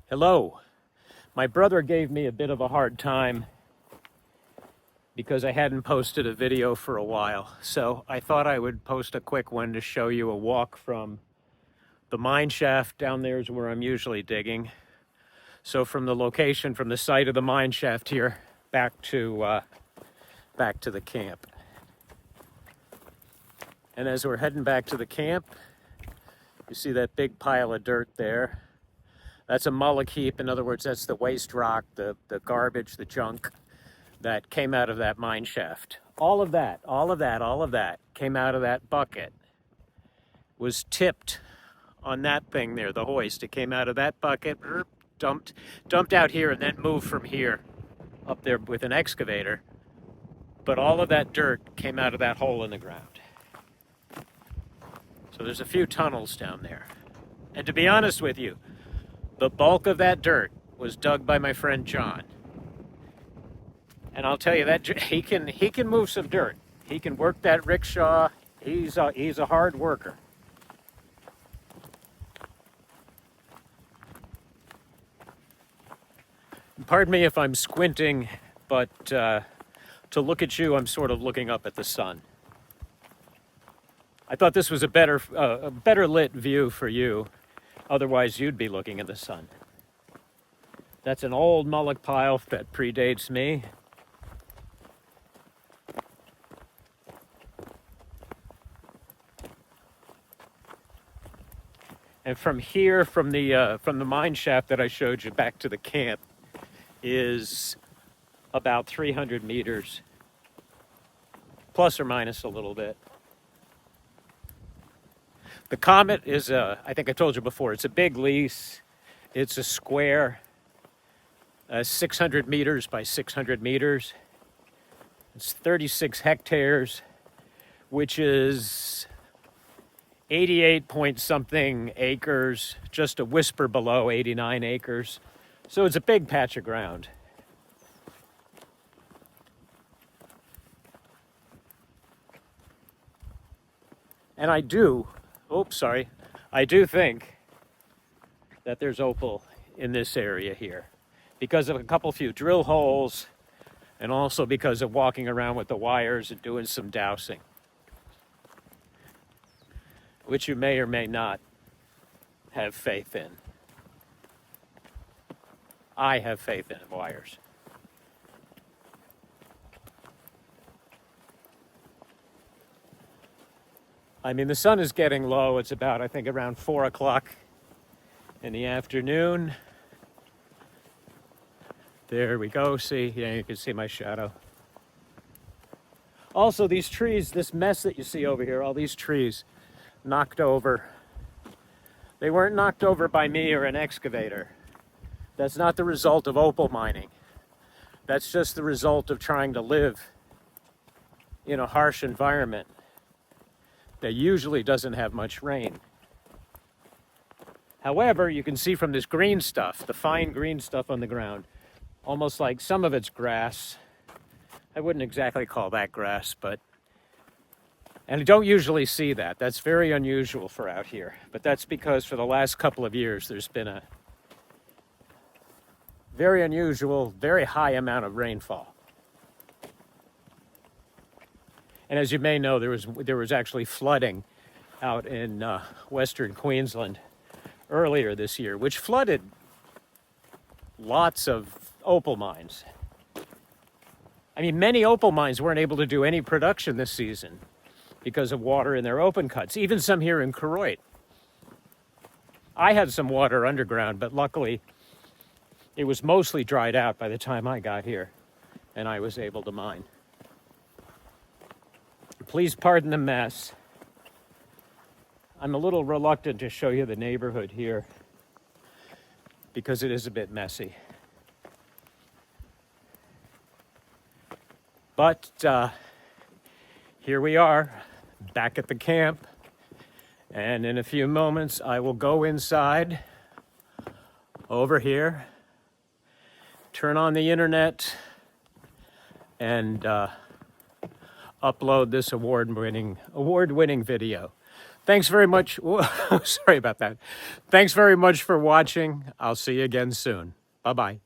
Hello. My brother gave me a bit of a hard time because I hadn't posted a video for a while. So I thought I would post a quick one to show you a walk from the mine shaft. Down there is where I'm usually digging. So from the location, from the site of the mine shaft here, back to the camp. And as we're heading back to the camp, you see that big pile of dirt there. That's a mullock heap. In other words, that's the waste rock, the garbage, the junk that came out of that mine shaft. All of that came out of that bucket, was tipped on that thing there, the hoist. It came out of that bucket, dumped out here, and then moved from here up there with an excavator. But all of that dirt came out of that hole in the ground. So there's a few tunnels down there. And to be honest with you, the bulk of that dirt was dug by my friend John. And I'll tell you that he can move some dirt. He can work that rickshaw. He's a hard worker. Pardon me if I'm squinting, but to look at you, I'm sort of looking up at the sun. I thought this was a better lit view for you. Otherwise, you'd be looking at the sun. That's an old mullock pile that predates me. And from here, from the mine shaft that I showed you back to the camp, is about 300 meters, plus or minus a little bit. The Comet is I think I told you before, it's a big lease. It's a square, 600 meters by 600 meters. It's 36 hectares, which is 88 point something acres, just a whisper below 89 acres. So it's a big patch of ground. And I do think that there's opal in this area here because of a few drill holes and also because of walking around with the wires and doing some dowsing, which you may or may not have faith in. I have faith in wires. I mean, the sun is getting low. It's about, I think, around 4 o'clock in the afternoon. There we go. See, yeah, you can see my shadow. Also, these trees, this mess that you see over here, all these trees knocked over. They weren't knocked over by me or an excavator. That's not the result of opal mining. That's just the result of trying to live in a harsh environment that usually doesn't have much rain. However, you can see from this green stuff, the fine green stuff on the ground, almost like some of it's grass. I wouldn't exactly call that grass, and I don't usually see that. That's very unusual for out here. But that's because for the last couple of years, there's been a very unusual, very high amount of rainfall. And as you may know, there was actually flooding out in western Queensland earlier this year, which flooded lots of opal mines. I mean, many opal mines weren't able to do any production this season because of water in their open cuts, even some here in Comet. I had some water underground, but luckily it was mostly dried out by the time I got here and I was able to mine. Please pardon the mess. I'm a little reluctant to show you the neighborhood here because it is a bit messy. But here we are, back at the camp. And in a few moments, I will go inside over here, turn on the internet, and upload this award-winning video. Thanks very much. Sorry about that. Thanks very much for watching. I'll see you again soon. Bye-bye.